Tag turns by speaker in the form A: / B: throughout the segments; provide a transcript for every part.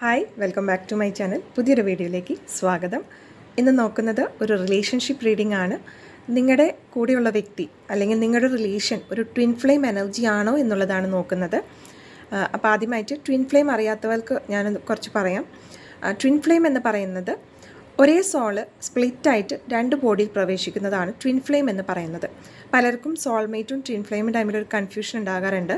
A: Hi welcome back to my channel. പുതിയൊരു വീഡിയോയിലേക്ക് സ്വാഗതം. ഇന്ന് നോക്കുന്നത് ഒരു റിലേഷൻഷിപ്പ് റീഡിംഗ് ആണ്. നിങ്ങളുടെ കൂടെയുള്ള വ്യക്തി അല്ലെങ്കിൽ നിങ്ങളുടെ റിലേഷൻ ഒരു ട്വിൻ ഫ്ലെയിം എനർജി ആണോ എന്നുള്ളതാണ് നോക്കുന്നത്. അപ്പോൾ ആദ്യമായിട്ട് ട്വിൻ ഫ്ലെയിം അറിയാത്തവർക്ക് ഞാൻ കുറച്ച് പറയാം. ട്വിൻ ഫ്ലെയിം എന്ന് പറയുന്നത് ഒരേ സോള് സ്പ്ലിറ്റായിട്ട് രണ്ട് ബോഡിയിൽ പ്രവേശിക്കുന്നതാണ് ട്വിൻ ഫ്ലെയിം എന്ന് പറയുന്നത്. പലർക്കും സോൾമേറ്റും ട്വിൻ ഫ്ലെയിമും തമ്മിലൊരു കൺഫ്യൂഷൻ ഉണ്ടാകാറുണ്ട്.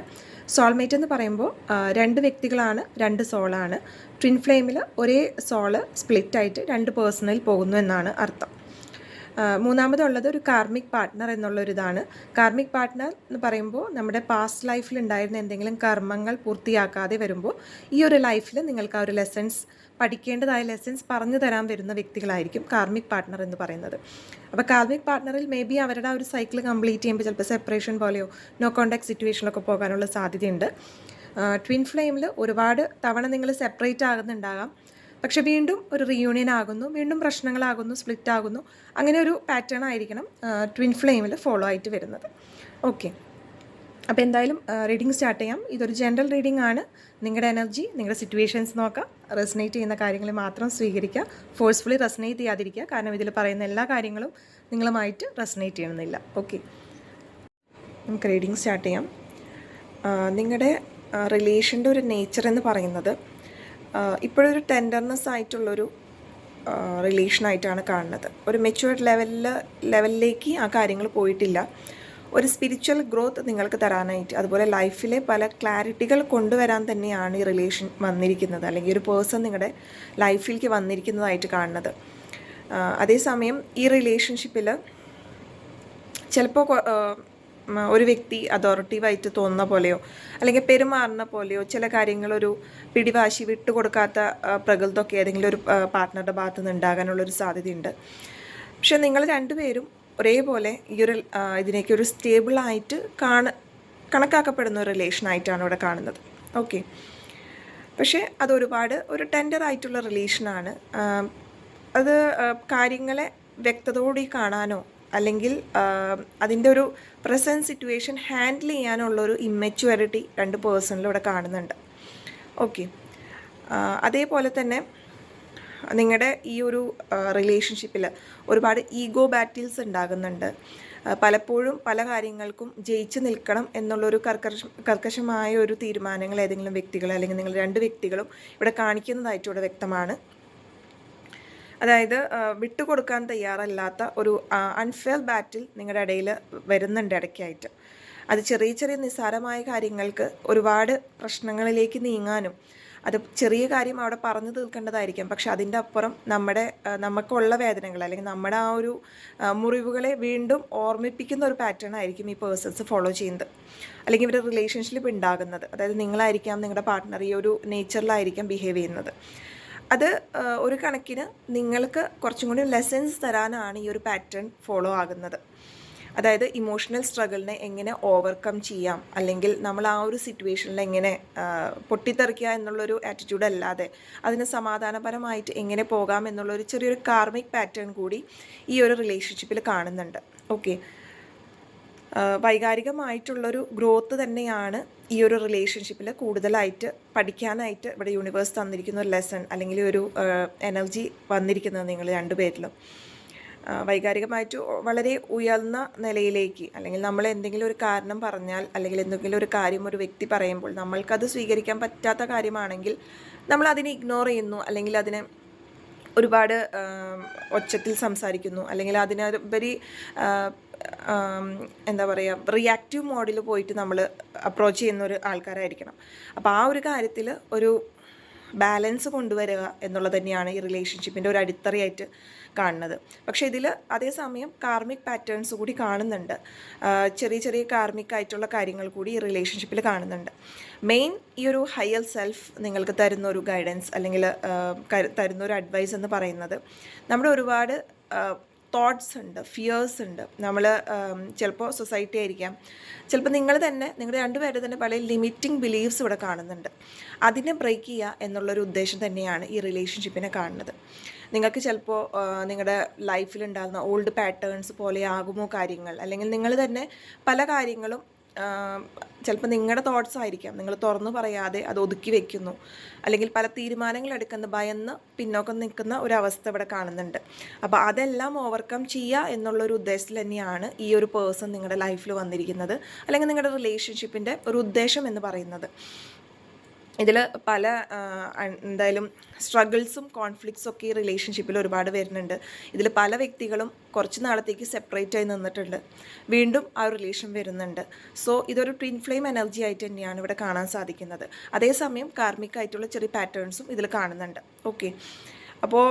A: സോൾമേറ്റ് എന്ന് പറയുമ്പോൾ രണ്ട് വ്യക്തികളാണ്, രണ്ട് സോളാണ്. ട്വിൻ ഫ്ലെയിമിൽ ഒരേ സോള് സ്പ്ലിറ്റായിട്ട് രണ്ട് പേഴ്സണിൽ പോകുന്നു എന്നാണ് അർത്ഥം. മൂന്നാമതുള്ളത് ഒരു കാർമിക് പാർട്ട്ണർ എന്നുള്ളൊരിതാണ്. കാർമിക് പാർട്ട്ണർ എന്ന് പറയുമ്പോൾ നമ്മുടെ പാസ്റ്റ് ലൈഫിൽ ഉണ്ടായിരുന്ന എന്തെങ്കിലും കർമ്മങ്ങൾ പൂർത്തിയാക്കാതെ വരുമ്പോൾ ഈ ഒരു ലൈഫിൽ നിങ്ങൾക്ക് ആ ഒരു ലെസൺസ് പഠിക്കേണ്ടതായ ലെസൺസ് പറഞ്ഞു തരാൻ വരുന്ന വ്യക്തികളായിരിക്കും കാർമിക് പാർട്ട്ണർ എന്ന് പറയുന്നത്. അപ്പോൾ കാർമിക് പാർട്ട്ണറിൽ മേ ബി അവരുടെ ആ ഒരു സൈക്കിൾ കംപ്ലീറ്റ് ചെയ്യുമ്പോൾ ചിലപ്പോൾ സെപ്പറേഷൻ പോലെയോ നോ കോണ്ടാക്ട് സിറ്റുവേഷനിലൊക്കെ പോകാനുള്ള സാധ്യതയുണ്ട്. ട്വിൻ ഫ്ലെയിമിൽ ഒരുപാട് തവണ നിങ്ങൾ സെപ്പറേറ്റ് ആകുന്നുണ്ടാകാം, പക്ഷെ വീണ്ടും ഒരു റീയൂണിയൻ ആകുന്നു, വീണ്ടും പ്രശ്നങ്ങളാകുന്നു, സ്പ്ലിറ്റ് ആകുന്നു. അങ്ങനെ ഒരു പാറ്റേൺ ആയിരിക്കണം ട്വിൻ ഫ്ലെയിമിൽ ഫോളോ ആയിട്ട് വരുന്നത്. ഓക്കെ, അപ്പോൾ എന്തായാലും റീഡിംഗ് സ്റ്റാർട്ട് ചെയ്യാം. ഇതൊരു ജനറൽ റീഡിംഗ് ആണ്. നിങ്ങളുടെ എനർജി, നിങ്ങളുടെ സിറ്റുവേഷൻസ് നോക്കുക, റെസനേറ്റ് ചെയ്യുന്ന കാര്യങ്ങൾ മാത്രം സ്വീകരിക്കുക. ഫോഴ്സ്ഫുള്ളി റെസനേറ്റ് ചെയ്യാതിരിക്കുക, കാരണം ഇതിൽ പറയുന്ന എല്ലാ കാര്യങ്ങളും നിങ്ങളുമായിട്ട് റെസനേറ്റ് ചെയ്യണമെന്നില്ല. ഓക്കെ, നമുക്ക് റീഡിംഗ് സ്റ്റാർട്ട് ചെയ്യാം. നിങ്ങളുടെ റിലേഷൻ്റെ ഒരു നേച്ചർ എന്ന് പറയുന്നത് ഇപ്പോഴൊരു ടെൻഡർനെസ് ആയിട്ടുള്ളൊരു റിലേഷനായിട്ടാണ് കാണുന്നത്. ഒരു മെച്യൂർഡ് ലെവലിലേക്ക് ആ കാര്യങ്ങൾ പോയിട്ടില്ല. ഒരു സ്പിരിച്വൽ ഗ്രോത്ത് നിങ്ങൾക്ക് തരാനായിട്ട്, അതുപോലെ ലൈഫിലെ പല ക്ലാരിറ്റികൾ കൊണ്ടുവരാൻ തന്നെയാണ് ഈ റിലേഷൻ വന്നിരിക്കുന്നത്, അല്ലെങ്കിൽ ഒരു പേഴ്സൺ നിങ്ങളുടെ ലൈഫിലേക്ക് വന്നിരിക്കുന്നതായിട്ട് കാണുന്നത്. അതേസമയം ഈ റിലേഷൻഷിപ്പിൽ ചിലപ്പോൾ ഒരു വ്യക്തി അതോറിറ്റീവായിട്ട് തോന്നുന്ന പോലെയോ അല്ലെങ്കിൽ പെരുമാറുന്ന പോലെയോ ചില കാര്യങ്ങളൊരു പിടിവാശി വിട്ടുകൊടുക്കാത്ത പ്രകൃതമൊക്കെ ഏതെങ്കിലും ഒരു പാർട്ട്ണറുടെ ഭാഗത്തു നിന്ന് ഉണ്ടാകാനുള്ളൊരു സാധ്യതയുണ്ട്. പക്ഷെ നിങ്ങൾ രണ്ടുപേരും ഒരേപോലെ ഈ ഒരു ഇതിനേക്ക് ഒരു സ്റ്റേബിളായിട്ട് കണക്കാക്കപ്പെടുന്ന ഒരു റിലേഷനായിട്ടാണ് ഇവിടെ കാണുന്നത്. ഓക്കെ, പക്ഷേ അതൊരുപാട് ഒരു ടെൻഡറായിട്ടുള്ള റിലേഷനാണ്. അത് കാര്യങ്ങളെ വ്യക്തതയോടെ കാണാനോ അല്ലെങ്കിൽ അതിൻ്റെ ഒരു പ്രസൻറ്റ് സിറ്റുവേഷൻ ഹാൻഡിൽ ചെയ്യാനുള്ളൊരു ഇമ്മച്യൂരിറ്റി രണ്ട് പേഴ്സണിലും ഇവിടെ കാണുന്നുണ്ട്. ഓക്കെ, അതേപോലെ തന്നെ നിങ്ങളുടെ ഈ ഒരു റിലേഷൻഷിപ്പിൽ ഒരുപാട് ഈഗോ ബാറ്റിൽസ് ഉണ്ടാകുന്നുണ്ട്. പലപ്പോഴും പല കാര്യങ്ങൾക്കും ജയിച്ച് നിൽക്കണം എന്നുള്ളൊരു കർക്കശമായ ഒരു തീരുമാനങ്ങൾ ഏതെങ്കിലും വ്യക്തികൾ അല്ലെങ്കിൽ നിങ്ങൾ രണ്ട് വ്യക്തികളും ഇവിടെ കാണിക്കുന്നതായിട്ട് ഇവിടെ വ്യക്തമാണ്. അതായത് വിട്ടുകൊടുക്കാൻ തയ്യാറല്ലാത്ത ഒരു അൺഫെയർ ബാറ്റിൽ നിങ്ങളുടെ ഇടയിൽ വരുന്നുണ്ട് ഇടയ്ക്കായിട്ട്. അത് ചെറിയ ചെറിയ നിസ്സാരമായ കാര്യങ്ങൾക്ക് ഒരുപാട് പ്രശ്നങ്ങളിലേക്ക് നീങ്ങാനും, അത് ചെറിയ കാര്യം അവിടെ പറഞ്ഞു തീർക്കേണ്ടതായിരിക്കും, പക്ഷെ അതിൻ്റെ അപ്പുറം നമുക്കുള്ള വേദനകൾ അല്ലെങ്കിൽ നമ്മുടെ ആ ഒരു മുറിവുകളെ വീണ്ടും ഓർമ്മിപ്പിക്കുന്ന ഒരു പാറ്റേൺ ആയിരിക്കും ഈ പേഴ്സൺസ് ഫോളോ ചെയ്യുന്നത്, അല്ലെങ്കിൽ ഇവരുടെ റിലേഷൻഷിപ്പ് ഉണ്ടാകുന്നത്. അതായത് നിങ്ങളായിരിക്കാം നിങ്ങളുടെ പാർട്ട്ണർ ഈ ഒരു നേച്ചറിലായിരിക്കാം ബിഹേവ് ചെയ്യുന്നത്. അത് ഒരു കണക്കിന് നിങ്ങൾക്ക് കുറച്ചും കൂടി ലെസൺസ് തരാനാണ് ഈ ഒരു പാറ്റേൺ ഫോളോ ആകുന്നത്. അതായത് ഇമോഷണൽ സ്ട്രഗിളിനെ എങ്ങനെ ഓവർകം ചെയ്യാം, അല്ലെങ്കിൽ നമ്മൾ ആ ഒരു സിറ്റുവേഷനിൽ എങ്ങനെ പൊട്ടിത്തെറിക്കുക എന്നുള്ളൊരു ആറ്റിറ്റ്യൂഡ് അല്ലാതെ അതിന് സമാധാനപരമായിട്ട് എങ്ങനെ പോകാം എന്നുള്ളൊരു ചെറിയൊരു കാർമിക് പാറ്റേൺ കൂടി ഈ ഒരു റിലേഷൻഷിപ്പിൽ കാണുന്നുണ്ട്. ഓക്കെ, വൈകാരികമായിട്ടുള്ളൊരു ഗ്രോത്ത് തന്നെയാണ് ഈ ഒരു റിലേഷൻഷിപ്പിൽ കൂടുതലായിട്ട് പഠിക്കാനായിട്ട് ഇവിടെ യൂണിവേഴ്സ് തന്നിരിക്കുന്ന ഒരു ലെസൺ, അല്ലെങ്കിൽ ഒരു എനർജി വന്നിരിക്കുന്നത് നിങ്ങൾ രണ്ടുപേരിലും. വൈകാരികമായിട്ട് വളരെ ഉയർന്ന നിലയിലേക്ക്, അല്ലെങ്കിൽ നമ്മൾ എന്തെങ്കിലും ഒരു കാരണം പറഞ്ഞാൽ അല്ലെങ്കിൽ എന്തെങ്കിലും ഒരു കാര്യം ഒരു വ്യക്തി പറയുമ്പോൾ നമ്മൾക്കത് സ്വീകരിക്കാൻ പറ്റാത്ത കാര്യമാണെങ്കിൽ നമ്മൾ അതിനെ ഇഗ്നോർ ചെയ്യുന്നു, അല്ലെങ്കിൽ അതിനെ ഒരുപാട് ഒച്ചത്തിൽ സംസാരിക്കുന്നു, അല്ലെങ്കിൽ അതിനുപരി എന്താ പറയുക റിയാക്റ്റീവ് മോഡിൽ പോയിട്ട് നമ്മൾ അപ്രോച്ച് ചെയ്യുന്ന ഒരു ആൾക്കാരായിരിക്കണം. അപ്പോൾ ആ ഒരു കാര്യത്തിൽ ഒരു ബാലൻസ് കൊണ്ടുവരിക എന്നുള്ളത് തന്നെയാണ് ഈ റിലേഷൻഷിപ്പിൻ്റെ ഒരു അടിത്തറയായിട്ട് കാണുന്നത്. പക്ഷേ ഇതിൽ അതേസമയം കാർമിക് പാറ്റേൺസ് കൂടി കാണുന്നുണ്ട്. ചെറിയ ചെറിയ കാർമിക് ആയിട്ടുള്ള കാര്യങ്ങൾ കൂടി ഈ റിലേഷൻഷിപ്പിൽ കാണുന്നുണ്ട്. മെയിൻ ഈ ഒരു ഹയർ സെൽഫ് നിങ്ങൾക്ക് തരുന്ന ഒരു ഗൈഡൻസ് അല്ലെങ്കിൽ തരുന്ന ഒരു അഡ്വൈസ് എന്ന് പറയുന്നത്, നമ്മുടെ ഒരുപാട് തോട്ട്സ് ഉണ്ട്, ഫിയേഴ്സ് ഉണ്ട്. നമ്മൾ ചിലപ്പോൾ സൊസൈറ്റി ആയിരിക്കാം, ചിലപ്പോൾ നിങ്ങൾ തന്നെ നിങ്ങളുടെ രണ്ടുപേരുടെ തന്നെ പല ലിമിറ്റിംഗ് ബിലീഫ്സ് ഇവിടെ കാണുന്നുണ്ട്. അതിനെ ബ്രേക്ക് ചെയ്യുക എന്നുള്ളൊരു ഉദ്ദേശം തന്നെയാണ് ഈ റിലേഷൻഷിപ്പിനെ കാണുന്നത്. നിങ്ങൾക്ക് ചിലപ്പോൾ നിങ്ങളുടെ ലൈഫിലുണ്ടാകുന്ന ഓൾഡ് പാറ്റേൺസ് പോലെ ആകുമോ കാര്യങ്ങൾ, അല്ലെങ്കിൽ നിങ്ങൾ തന്നെ പല കാര്യങ്ങളും ചിലപ്പോൾ നിങ്ങളുടെ തോട്ട്സ് ആയിരിക്കാം, നിങ്ങൾ തുറന്നു പറയാതെ അത് ഒതുക്കി വെക്കുന്നു, അല്ലെങ്കിൽ പല തീരുമാനങ്ങൾ എടുക്കുന്ന ഭയന്ന് പിന്നോക്കം നിൽക്കുന്ന ഒരവസ്ഥ ഇവിടെ കാണുന്നുണ്ട്. അപ്പോൾ അതെല്ലാം ഓവർകം ചെയ്യുക എന്നുള്ളൊരു ഉദ്ദേശത്തിൽ തന്നെയാണ് ഈ ഒരു പേഴ്സൺ നിങ്ങളുടെ ലൈഫിൽ വന്നിരിക്കുന്നത്, അല്ലെങ്കിൽ നിങ്ങളുടെ റിലേഷൻഷിപ്പിൻ്റെ ഒരു ഉദ്ദേശം എന്ന് പറയുന്നത്. ഇതിൽ പല എന്തായാലും സ്ട്രഗിൾസും കോൺഫ്ലിക്ട്സും ഒക്കെ ഈ റിലേഷൻഷിപ്പിൽ ഒരുപാട് വരുന്നുണ്ട്. ഇതിൽ പല വ്യക്തികളും കുറച്ച് നാളത്തേക്ക് സെപ്പറേറ്റ് ആയി നിന്നിട്ടുണ്ട്, വീണ്ടും ആ റിലേഷൻ വരുന്നുണ്ട്. സോ ഇതൊരു ട്വിൻ ഫ്ലെയിം എനർജി ആയിട്ട് തന്നെയാണ് ഇവിടെ കാണാൻ സാധിക്കുന്നത്. അതേസമയം കാർമിക് ആയിട്ടുള്ള ചെറിയ പാറ്റേൺസും ഇതിൽ കാണുന്നുണ്ട്. ഓക്കെ, അപ്പോൾ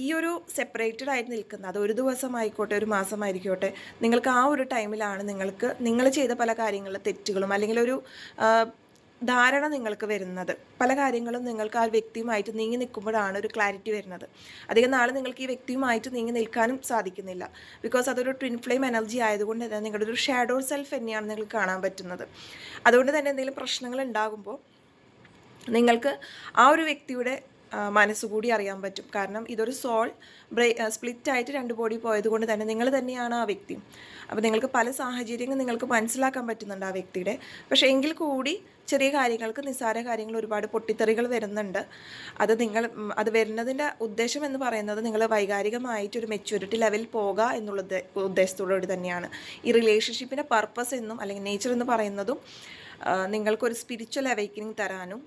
A: ഈ ഒരു സെപ്പറേറ്റഡ് ആയിട്ട് നിൽക്കുന്ന, അത് ഒരു ദിവസമായിക്കോട്ടെ ഒരു മാസമായിരിക്കോട്ടെ, നിങ്ങൾക്ക് ആ ഒരു ടൈമിലാണ് നിങ്ങൾ ചെയ്ത പല കാര്യങ്ങളിലെ തെറ്റുകളും അല്ലെങ്കിൽ ഒരു ധാരണ നിങ്ങൾക്ക് വരുന്നത്. പല കാര്യങ്ങളും നിങ്ങൾക്ക് ആ വ്യക്തിയുമായിട്ട് നീങ്ങി നിൽക്കുമ്പോഴാണ് ഒരു ക്ലാരിറ്റി വരുന്നത്. അധികം നാൾ നിങ്ങൾക്ക് ഈ വ്യക്തിയുമായിട്ട് നീങ്ങി നിൽക്കാനും സാധിക്കുന്നില്ല. ബിക്കോസ് അതൊരു ട്വിൻ ഫ്ലെയിം എനർജി ആയതുകൊണ്ട് തന്നെ നിങ്ങളുടെ ഒരു ഷാഡോ സെൽഫ് തന്നെയാണ് നിങ്ങൾക്ക് കാണാൻ പറ്റുന്നത്. അതുകൊണ്ട് തന്നെ എന്തെങ്കിലും പ്രശ്നങ്ങൾ ഉണ്ടാകുമ്പോൾ നിങ്ങൾക്ക് ആ ഒരു വ്യക്തിയുടെ മനസ്സുകൂടി അറിയാൻ പറ്റും. കാരണം ഇതൊരു സോൾ സ്പ്ലിറ്റായിട്ട് രണ്ട് ബോഡി പോയതുകൊണ്ട് തന്നെ നിങ്ങൾ തന്നെയാണ് ആ വ്യക്തി. അപ്പോൾ നിങ്ങൾക്ക് പല സാഹചര്യങ്ങൾ നിങ്ങൾക്ക് മനസ്സിലാക്കാൻ പറ്റുന്നുണ്ട് ആ വ്യക്തിയുടെ. പക്ഷേ എങ്കിൽ കൂടി ചെറിയ കാര്യങ്ങൾക്ക്, നിസ്സാര കാര്യങ്ങൾ ഒരുപാട് പൊട്ടിത്തെറികൾ വരുന്നുണ്ട്. അത് വരുന്നതിൻ്റെ ഉദ്ദേശം എന്ന് പറയുന്നത് നിങ്ങൾ വൈകാരികമായിട്ടൊരു മെച്യൂരിറ്റി ലെവലിൽ പോകുക എന്നുള്ള ഉദ്ദേശത്തോടുകൂടി തന്നെയാണ്. ഈ റിലേഷൻഷിപ്പിൻ്റെ പർപ്പസ് എന്നും അല്ലെങ്കിൽ നേച്ചർ എന്ന് പറയുന്നതും നിങ്ങൾക്കൊരു സ്പിരിച്വൽ അവേക്കനിങ് തരാനും,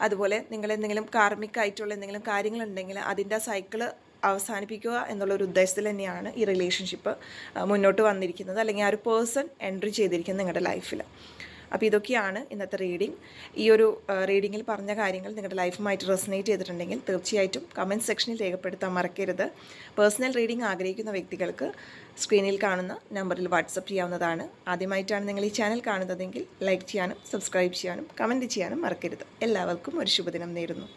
A: അതുപോലെ നിങ്ങൾ എന്തെങ്കിലും കാർമിക് ആയിട്ടുള്ള എന്തെങ്കിലും കാര്യങ്ങളുണ്ടെങ്കിൽ അതിൻ്റെ സൈക്കിള് അവസാനിപ്പിക്കുക എന്നുള്ളൊരു ഉദ്ദേശത്തിൽ തന്നെയാണ് ഈ റിലേഷൻഷിപ്പ് മുന്നോട്ട് വന്നിരിക്കുന്നത്, അല്ലെങ്കിൽ ആ ഒരു പേഴ്സൺ എൻട്രി ചെയ്തിരിക്കുന്നത് നിങ്ങളുടെ ലൈഫിൽ. അപ്പോൾ ഇതൊക്കെയാണ് ഇന്നത്തെ റീഡിംഗ്. ഈ ഒരു റീഡിങ്ങിൽ പറഞ്ഞ കാര്യങ്ങൾ നിങ്ങളുടെ ലൈഫുമായിട്ട് റെസനേറ്റ് ചെയ്തിട്ടുണ്ടെങ്കിൽ തീർച്ചയായിട്ടും കമൻറ്റ് സെക്ഷനിൽ രേഖപ്പെടുത്താൻ മറക്കരുത്. പേഴ്സണൽ റീഡിംഗ് ആഗ്രഹിക്കുന്ന വ്യക്തികൾക്ക് സ്ക്രീനിൽ കാണുന്ന നമ്പറിൽ വാട്സപ്പ് ചെയ്യാവുന്നതാണ്. ആദ്യമായിട്ടാണ് നിങ്ങൾ ഈ ചാനൽ കാണുന്നതെങ്കിൽ ലൈക്ക് ചെയ്യാനും സബ്സ്ക്രൈബ് ചെയ്യാനും കമൻറ്റ് ചെയ്യാനും മറക്കരുത്. എല്ലാവർക്കും ഒരു ശുഭദിനം നേരുന്നു.